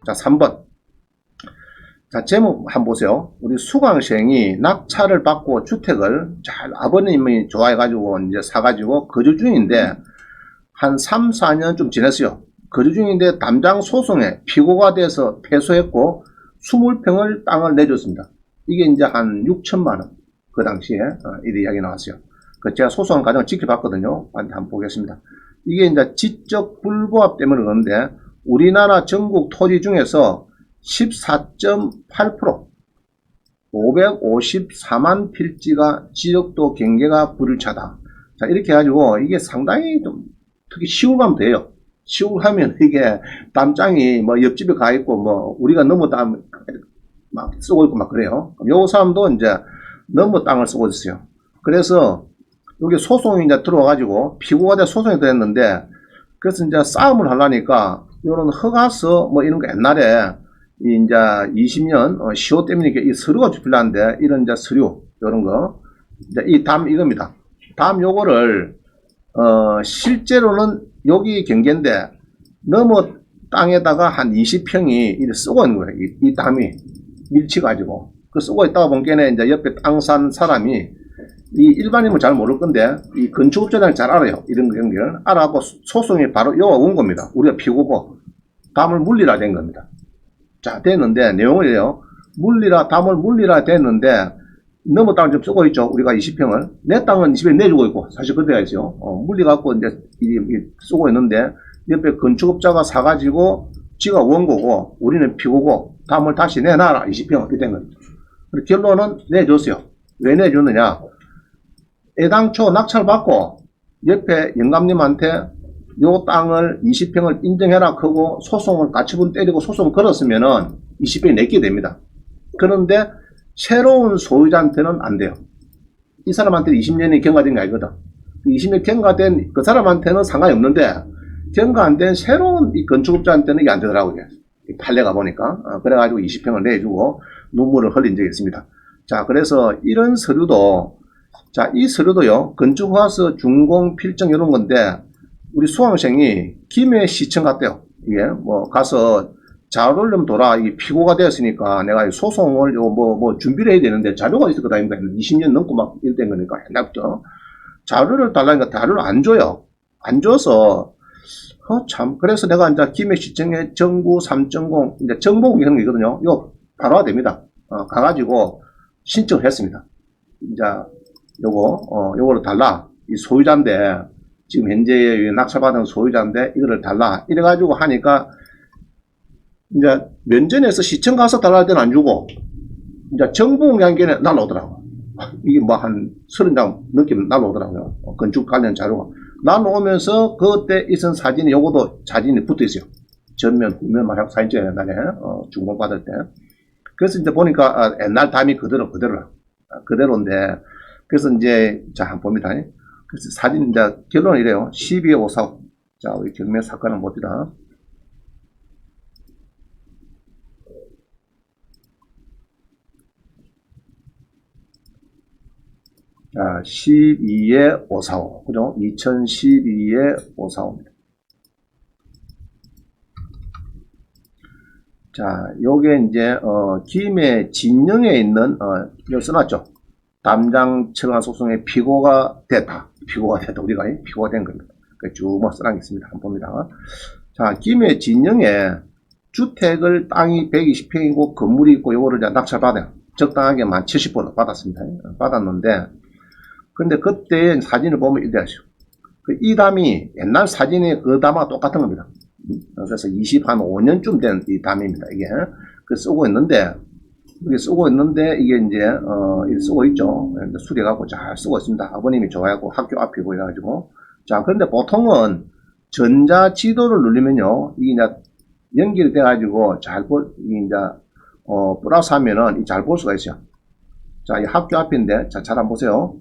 자, 3번. 자, 제목 한번 보세요. 우리 수강생이 낙찰을 받고 주택을 잘 아버님이 좋아해가지고 이제 사가지고 거주 중인데 한 3, 4년 좀 지났어요. 거주 중인데 담장 소송에 피고가 돼서 패소했고 20평을 땅을 내줬습니다. 이게 이제 한 6천만원. 그 당시에 이래 이야기 나왔어요. 그 제가 소송한 과정을 지켜봤거든요. 한번 보겠습니다. 이게 이제 지적 불부합 때문에 그런데 우리나라 전국 토지 중에서 14.8% 554만 필지가 지역도 경계가 불일치하다. 자, 이렇게 해가지고 이게 상당히 좀 특히 시골 가면 돼요. 시골 하면 이게 담장이 뭐 옆집에 가 있고 뭐 우리가 너무 땅 막 쓰고 있고 막 그래요. 요 사람도 이제 너무 땅을 쓰고 있어요. 그래서 여기 소송이 이제 들어와가지고 피고가 돼 소송이 됐는데 그래서 이제 싸움을 하려니까 요런 허가서 뭐 이런 거 옛날에 이제 20년 시효 때문에 이 서류가 주필라는데 이런 이제 서류 요런 거 이제 이 다음 이겁니다. 다음 요거를 실제로는 여기 경계인데 너무 땅에다가 한 20평이 이렇게 쓰고 있는 거예요. 이 담이 밀치가지고 그 쓰고 있다가 본게는 이제 옆에 땅 산 사람이 이 일반인은 잘 모를 건데 이 건축업자는 잘 알아요. 이런 경계를 알아고 소송이 바로 여기 온 겁니다. 우리가 피고고 담을 물리라 된 겁니다. 자, 됐는데 내용을 이래요. 담을 물리라 됐는데 너무 땅을 좀 쓰고 있죠. 우리가 20평을 내 땅은 20평 내주고 있고 사실 그래야 있어요. 물리갖고 이제 쓰고 있는데 옆에 건축업자가 사가지고 지가 원고고 우리는 피고고 담을 다시 내놔라 20평 이렇게 된 겁니다. 결론은 내줬어요. 왜 내줬느냐? 애당초 낙찰받고 옆에 영감님한테 요 땅을 20평을 인정해라 하고 소송을 가처분 때리고 소송을 걸었으면은 20평이 내게 됩니다. 그런데 새로운 소유자한테는 안 돼요. 이 사람한테는 20년이 경과된 게 아니거든. 20년 경과된 그 사람한테는 상관이 없는데 경과 안 된 새로운 이 건축업자한테는 이게 안 되더라고요. 판례가 보니까. 그래가지고 20평을 내주고 눈물을 흘린 적이 있습니다. 자, 그래서 이런 서류도 자, 이 서류도요. 건축허가서 준공 필정 이런 건데 우리 수강생이 김해시청 갔대요. 이게 뭐 가서 자료를 좀 둬라. 이게 피고가 되었으니까 내가 소송을 뭐 준비를 해야 되는데 자료가 있을 거다. 20년 넘고 막 이랬던 거니까 옛날부터 자료를 달라니까 자료를 안 줘요. 안 줘서 참 그래서 내가 이제 김해시청에 정부 3.0 이제 정보공개 하는 게 있거든요. 이거 바로 됩니다. 가가지고 신청을 했습니다. 이제 요거를 달라. 이 소유자인데 지금 현재 낙찰받은 소유자인데 이거를 달라. 이래가지고 하니까 이제 면전에서 시청 가서 달라할 때는 안 주고 이제 정보공개한게는 날라오더라고. 이게 뭐 한 30장 넘게 날라오더라고요. 건축 관련 자료가. 날라오면서 그때 있은 사진이 요것도 사진이 붙어 있어요. 전면, 후면 막 사진 찍어야 옛날에 준공 받을 때. 그래서 이제 보니까 옛날 담이 그대로인데 그래서 이제 자 한번 봅니다. 그래서 사진 이제 결론은 이래요. 12.54. 자, 우리 경매 사건을 봅니다. 자, 12.545. 그죠? 2012.545입니다. 자, 요게 이제, 김해 진영에 있는, 여기 써놨죠. 담장 철강 소송의 피고가 됐다. 우리가 피고가 된 겁니다. 쭉 뭐 써놓은 게 있습니다. 한번 봅니다. 자, 김해 진영에 주택을 땅이 120평이고 건물이 있고 요거를 이제 낙찰받아요. 적당하게 70% 받았습니다. 받았는데, 근데 그때 사진을 보면 이래야죠. 이 담이 옛날 사진의 그 담하고 똑같은 겁니다. 그래서 25년쯤 된 이 담입니다. 이게. 쓰고 있는데, 이게 이제, 쓰고 있죠. 수리하고 잘 쓰고 있습니다. 아버님이 좋아하고 학교 앞이고 이래가지고. 자, 그런데 보통은 전자지도를 누르면요. 이게 이제 연결이 돼가지고 이게 이제, 플러스 하면은 잘 볼 수가 있어요. 자, 이 학교 앞인데, 자, 잘 한번 보세요.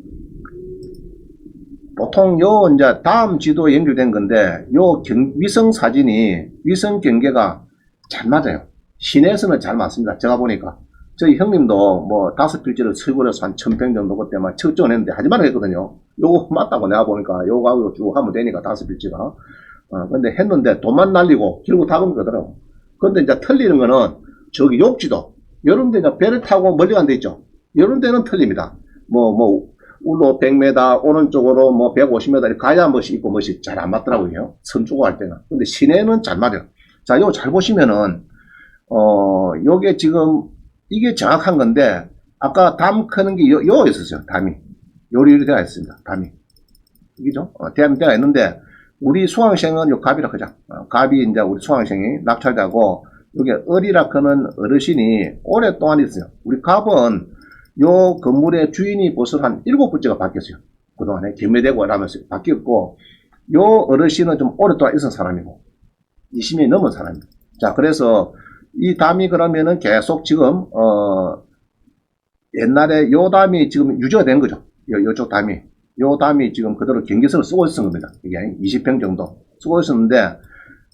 보통 이제 다음 지도에 연결된 건데 위성 사진이 위성 경계가 잘 맞아요. 시내에서는 잘 맞습니다. 제가 보니까 저희 형님도 뭐 5필지를 철거해서 한 1000평 정도 그때만 측정을 했는데 하지 말라 했거든요. 요거 맞다고 내가 보니까 요거 쭉 하면 되니까 5필지가 근데 했는데 돈만 날리고 결국 답은 그러더라고. 근데 이제 틀리는 거는 저기 욕지도, 요런 데 이제 배를 타고 멀리 간 데 있죠. 요런 데는 틀립니다. 울로 100m, 오른쪽으로 150m 이렇게 가야 멋이 있고 멋이 잘 안 맞더라고요. 선 주고 할 때는. 근데 시내는 잘 맞아요. 자, 요거 잘 보시면은, 요게 지금, 이게 정확한 건데, 아까 담 크는 게 요 있었어요. 담이. 요리 되어 있습니다. 담이. 이죠? 담이 되어 있는데, 우리 수강생은 요 갑이라 하자. 갑이 이제 우리 수강생이 낙찰자고, 여기 을이라 크는 어르신이 오랫동안 있어요. 우리 갑은 요 건물의 주인이 벌써 한 7번째가 바뀌었어요. 그동안에 경매되고 이러면서 바뀌었고, 요 어르신은 좀 오랫동안 있은 사람이고, 20년이 넘은 사람입니다. 자, 그래서 이 담이 그러면은 계속 지금, 옛날에 요 담이 지금 유지가 된 거죠. 요쪽 담이. 요 담이 지금 그대로 경계선을 쓰고 있었던 겁니다. 이게 20평 정도 쓰고 있었는데,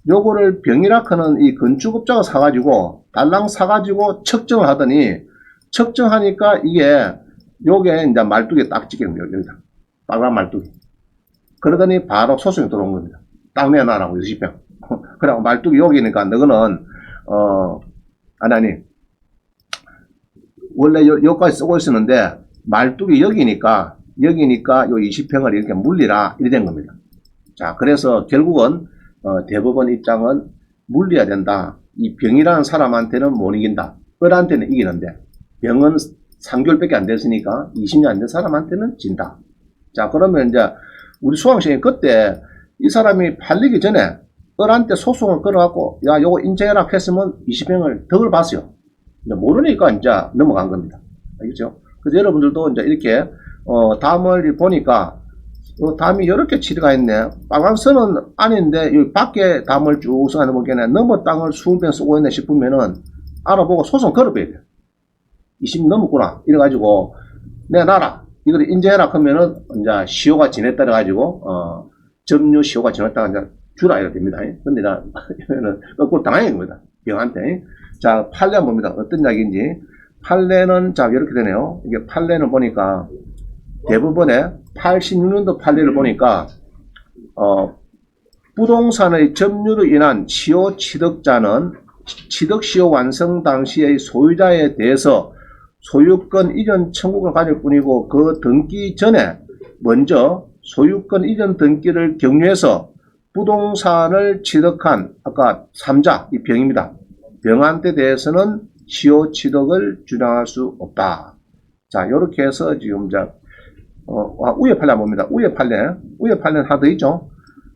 요거를 병이라크는 이 건축업자가 사가지고, 달랑 사가지고 측정을 하더니, 측정하니까 이게, 요게 이제 말뚝에 딱 찍히는 거예요. 여기다. 빨간 말뚝이. 그러더니 바로 소송이 들어온 겁니다. 딱 내놔라고, 20평. 그래고 말뚝이 여기니까, 너는, 아니, 원래 여기까지 쓰고 있었는데, 말뚝이 여기니까 요 20평을 이렇게 물리라, 이래 된 겁니다. 자, 그래서 결국은, 대법원 입장은 물려야 된다. 이 병이라는 사람한테는 못 이긴다. 을한테는 이기는데, 병은 3개월밖에 안 됐으니까 20년 안 된 사람한테는 진다. 자, 그러면 이제 우리 수강생이 그때 이 사람이 팔리기 전에 을한테 소송을 걸어갖고, 야, 요거 인정해라 했으면 20평을 덕을 봤어요. 이제 모르니까 이제 넘어간 겁니다. 알겠죠? 그래서 여러분들도 이제 이렇게, 담을 보니까, 담이 이렇게 치료가 있네. 빨간 선은 아닌데, 여기 밖에 담을 쭉 써가는 보기에는 넘어 땅을 20평 쓰고 있네 싶으면은, 알아보고 소송 걸어봐야 돼요. 20 넘었구나. 이래가지고, 내놔라. 이걸 인정해라. 하면은, 이제 시효가 지냈다가지고, 점유 시효가 지났다가 이제 주라. 이렇게 됩니다. 근데 이거는 거꾸로 당하는 겁니다. 병한테. 자, 판례 봅니다. 어떤 이야기인지. 판례는, 자, 이렇게 되네요. 이게 판례를 보니까, 대부분의 86년도 판례를 보니까, 부동산의 점유로 인한 시효 취득자는 취득시효 완성 당시의 소유자에 대해서 소유권 이전 청구를 가질 뿐이고, 그 등기 전에 먼저 소유권 이전 등기를 경유해서 부동산을 취득한 아까 3자, 이 병입니다. 병한테 대해서는 시효 취득을 주장할 수 없다. 자, 요렇게 해서 지금 위에 판례 봅니다. 위에 판례는 하나 더 있죠.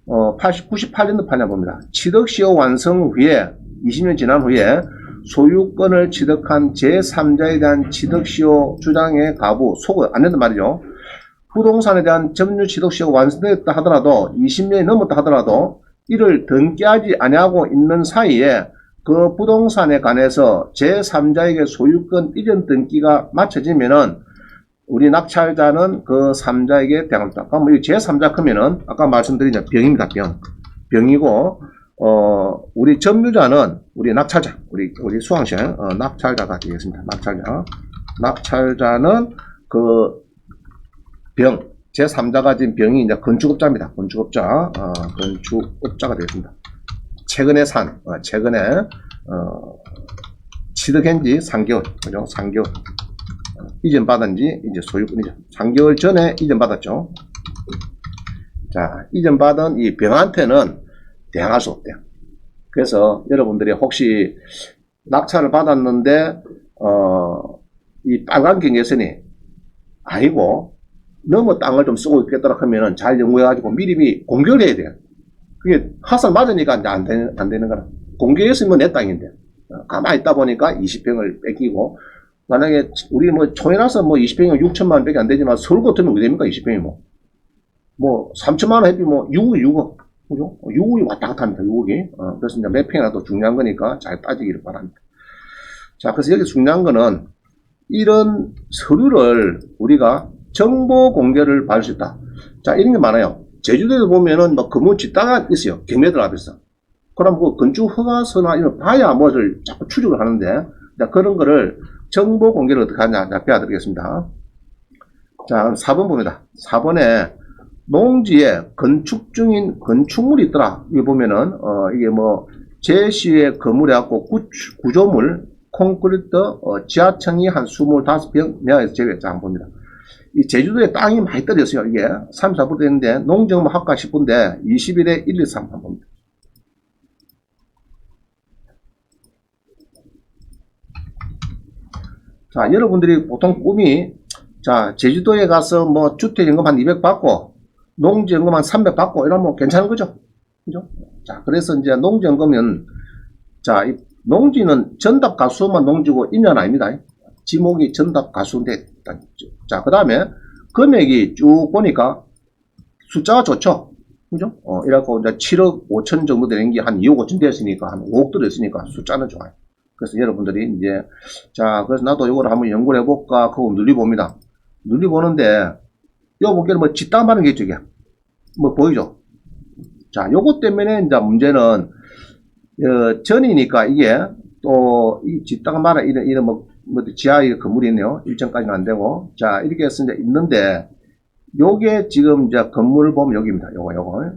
98년도 판례 봅니다. 취득시효 완성 후에 20년 지난 후에 소유권을 취득한 제3자에 대한 취득시효 주장의 가부, 소급 안 된단 말이죠. 부동산에 대한 점유 취득시효가 완성됐다 하더라도 20년이 넘었다 하더라도 이를 등기하지 아니하고 있는 사이에 그 부동산에 관해서 제3자에게 소유권 이전 등기가 마쳐지면은 우리 낙찰자는 그 3자에게 대항합니다. 그럼 이 제3자 크면은 아까 말씀드린 병입니다. 병이고 우리 점유자는 우리 낙찰자, 우리 수강생 낙찰자가 되겠습니다. 낙찰자는 그 병, 제3자가 지금 병이 이제 건축업자입니다. 건축업자가 되겠습니다. 최근에 취득한 지 3개월, 그죠? 3개월. 이전 받은 지 이제 소유권이죠. 3개월 전에 이전 받았죠. 자, 이전 받은 이 병한테는 대항할 수 없대요. 그래서 여러분들이 혹시 낙찰을 받았는데, 이 빨간 경계선이 아니고, 너무 땅을 좀 쓰고 있겠더라 하면은 잘 연구해가지고 미리 공개를 해야 돼요. 그게 하산 맞으니까 이제 안 되는 거라. 공개했으면 내 땅인데. 가만히 있다 보니까 20평을 뺏기고, 만약에 우리 총이라서 20평이면 6천만 원 밖에 안 되지만 서울 같으면 왜 됩니까? 20평이 3천만 원 해비 6억. 그죠? 6억이 왔다 갔다 합니다. 6억이. 그래서 이제 몇 평이라도 중요한 거니까 잘 따지기를 바랍니다. 자, 그래서 여기 중요한 거는 이런 서류를 우리가 정보 공개를 받을 수 있다. 자, 이런 게 많아요. 제주도에 보면은 건물 짓다가 있어요. 경매들 앞에서. 그럼 그 건축 허가서나 이런 봐야 뭐를 자꾸 추적을 하는데, 자, 그런 거를 정보 공개를 어떻게 하냐, 배워드리겠습니다. 자, 4번 봅니다. 4번에 농지에 건축 중인 건축물이 있더라. 여기 보면은, 이게 제시의 건물해갖고 구조물, 콘크리트, 지하층이 한 25평 내에서 제외했자 한번 봅니다. 이 제주도에 땅이 많이 떨어졌어요. 이게 34% 되는데 농정부 합가 10분데 21에 1, 2, 3 한번 봅니다. 자, 여러분들이 보통 꿈이, 자, 제주도에 가서 뭐 주택연금 한 200 받고, 농지연금 한 300 받고, 이러면 괜찮은 거죠? 그죠? 자, 그래서 이제 농지연금은, 자, 이 농지는 전답 가수만 농지고 인연 아닙니다. 지목이 전답 가수인데, 자, 그 다음에 금액이 쭉 보니까 숫자가 좋죠? 그죠? 이래갖고 이제 7억 5천 정도 되는 게 한 2억 5천 되었으니까, 한 5억 들었으니까 숫자는 좋아요. 그래서 여러분들이 이제, 자, 그래서 나도 이거를 한번 연구를 해볼까, 그거 눌러봅니다. 눌러보는데, 요 보기에는 뭐 짓담하는 게 있죠, 이게. 뭐 보이죠? 자, 요것 때문에 이제 문제는, 전이니까 이게, 또, 이 짓담하는 이런 지하에 건물이 있네요. 일정까지는 안 되고. 자, 이렇게 해서 이제 있는데, 요게 지금 이제 건물을 보면 여기입니다. 요거.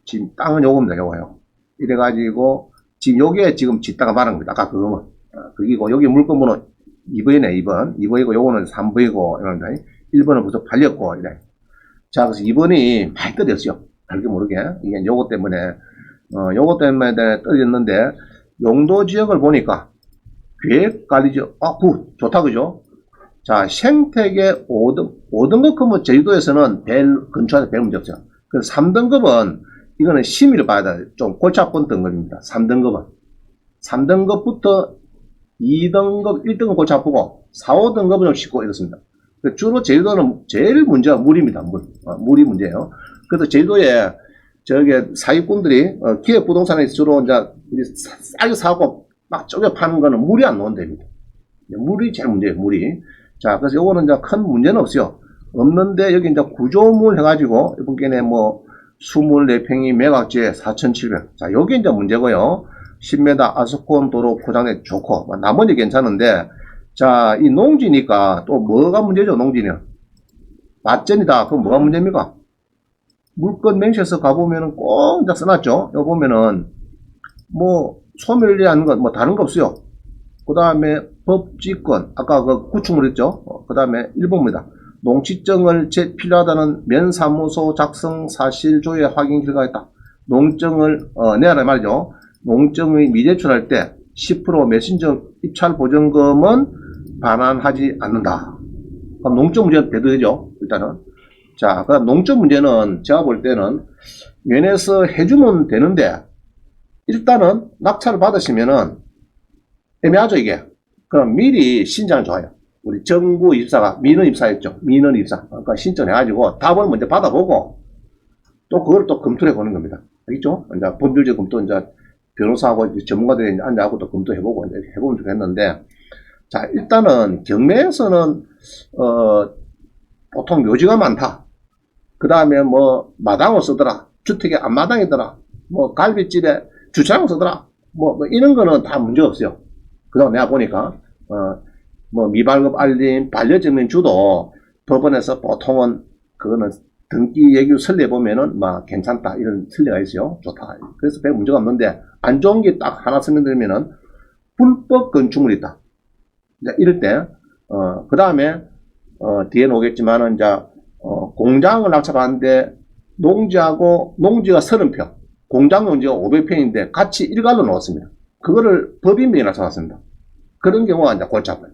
지금 땅은 요겁니다, 요거요. 이래가지고, 지금 요게 지금 짓다가 말한 겁니다. 아까 그거는. 그기고, 여기 물건번호 2번이네, 2번. 2번이고, 요거는 3번이고, 이런다. 1번은 벌써 팔렸고, 이래. 자, 그래서 2번이 많이 떨어졌어요. 알게 모르게. 이게 요거 때문에 떨어졌는데, 용도 지역을 보니까, 계획관리지역, 좋다, 그죠? 자, 생태계 5등급 제주도에서는 근처에서 별 문제 없어요. 그래서 3등급은, 이거는 심의를 봐야 돼. 좀 골치 아픈 등급입니다. 3등급은. 3등급부터 2등급, 1등급 골치 아프고, 4, 5등급은 좀 쉽고 이렇습니다. 주로 제주도는 제일 문제가 물입니다. 물이 문제예요. 그래서 제주도에, 사기꾼들이, 기획 부동산에 주로 이제, 싸게 사고 막 쪼개 파는 거는 물이 안 나온답니다. 물이 제일 문제예요, 물이. 자, 그래서 요거는 이제 큰 문제는 없어요. 없는데, 여기 이제 구조물 해가지고, 이번 기회에 뭐, 24평이 매각지에 4,700. 자, 여기 이제 문제고요. 10m 아스콘 도로 포장돼 좋고, 나머지 괜찮은데, 자, 이 농지니까 또 뭐가 문제죠, 농지는? 밭전이다. 그럼 뭐가 문제입니까? 물건 맹시해서 가보면은 꼭 이제 써놨죠? 여기 보면은, 뭐, 소멸리하는 건 뭐 다른 거 없어요. 그 다음에 법지권, 아까 그 구축물 있죠? 그 다음에 1번입니다. 농지증을 필요하다는 면사무소 작성 사실 조회 확인 결과가 있다. 농증을 내라 말이죠. 농증의 미제출할 때 10% 메신저 입찰 보증금은 반환하지 않는다. 그럼 농증 문제는 배도되죠. 일단은. 자, 그다음 농증 문제는 제가 볼 때는 면에서 해주면 되는데 일단은 낙찰을 받으시면은 애매하죠 이게. 그럼 미리 신장을 줘요. 우리 정부 입사가 민원 입사했죠. 민원 입사. 그러니까 신청해가지고 답을 먼저 받아보고 또 그걸 또 검토를 해보는 겁니다. 알겠죠? 이제 법률적 검토, 이제 변호사하고 전문가들이 이제 앉아갖고 또 검토해보고 이제 해보면 좋겠는데, 자, 일단은 경매에서는, 보통 묘지가 많다. 그 다음에 뭐, 마당을 쓰더라. 주택의 앞마당이더라. 뭐, 갈비집에 주차장을 쓰더라. 뭐 이런 거는 다 문제 없어요. 그다음 내가 보니까, 뭐 미발급 알림, 반려점인 주도 법원에서 보통은 그거는 등기 얘기를 설레보면은 막 괜찮다 이런 설레가 있어요. 좋다. 그래서 별 문제가 없는데 안 좋은 게 딱 하나 설명드리면은 불법 건축물이 있다. 이제 이럴 때, 그 다음에, 뒤에는 오겠지만은 이제, 공장을 낙찰하는데 농지하고 농지가 30평, 공장 농지가 500평인데 같이 일괄로 넣었습니다. 그거를 법인명에 낙찰했습니다. 그런 경우가 이제 골치 아파요.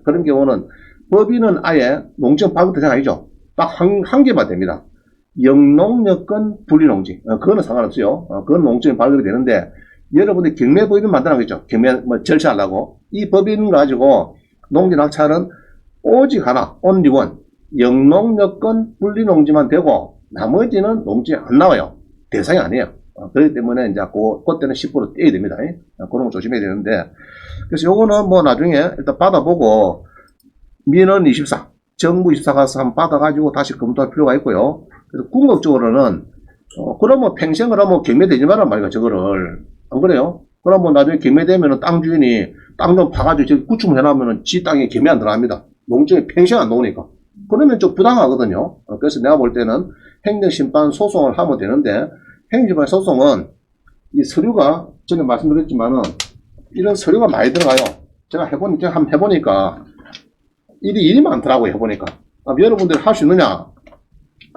그런 경우는 법인은 아예 농지는 발급 대상 아니죠. 딱 한 개만 됩니다. 영농여건 분리농지. 그거는 상관없어요. 그건 농지는 발급이 되는데 여러분들 경매 법인 만들어놨겠죠. 경매 뭐 절차하려고. 이 법인 가지고 농지 낙찰은 오직 하나, only one. 영농여건 분리농지만 되고 나머지는 농지 안 나와요. 대상이 아니에요. 그렇기 때문에 이제 그때는 10% 떼야 됩니다. 그런 거 조심해야 되는데, 그래서 요거는 뭐 나중에 일단 받아보고 민원 24, 정부 24 가서 한번 받아가지고 다시 검토할 필요가 있고요. 그래서 궁극적으로는 그러면 평생 그러면 경매되지 말란 말이야 저거를. 안 그래요? 그러면 나중에 경매되면은 땅 주인이 땅 좀 파가지고 저기 구축을 해놓으면은 지 땅에 경매 안 들어갑니다. 농지에 평생 안 나오니까. 그러면 좀 부당하거든요. 그래서 내가 볼 때는 행정심판 소송을 하면 되는데 행정심판 소송은 이 서류가 전에 말씀드렸지만은 이런 서류가 많이 들어가요. 제가 한번 해보니까 일이 많더라고요. 해보니까 여러분들이 할 수 있느냐,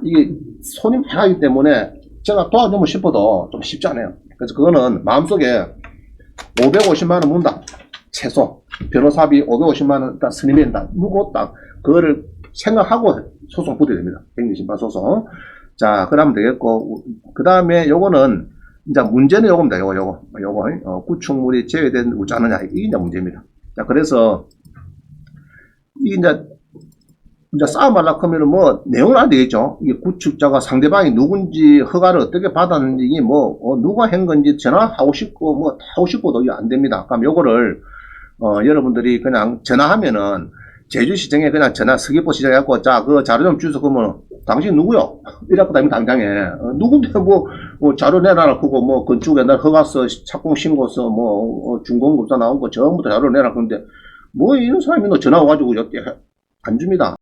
이게 손이 많이 하기 때문에 제가 도와주고 싶어도 좀 쉽지 않아요. 그래서 그거는 마음속에 550만원 문다 최소 변호사비 550만원 딱 스님인다 누구 딱 그거를 생각하고 소송 붙여야 됩니다. 행정심판 소송. 자, 그러면 되겠고, 그 다음에 요거는 이제 문제는 요겁니다. 요거 구축물이 제외된 우자느냐, 이게 이제 문제입니다. 자, 그래서 이게 이제 싸움하려고 하면은 뭐 내용은 안 되겠죠. 이게 구축자가 상대방이 누군지 허가를 어떻게 받았는지 이게 누가 한 건지 전화하고 싶고 뭐 하고 싶어도 이게 안 됩니다. 그럼 요거를 여러분들이 그냥 전화하면은 제주시청에 그냥 전화 서귀포 시청해갖고 자 그 자료 좀 주소. 그러면 당신 누구요? 이래갖고 다니면 당장에 누군데 뭐 자료 내놔라 그거 뭐 건축에 날 허가서 착공 신고서 준공급사 나온 거 전부 다 자료 내라. 그런데 뭐 이런 사람이 너 전화 와가지고 안 줍니다.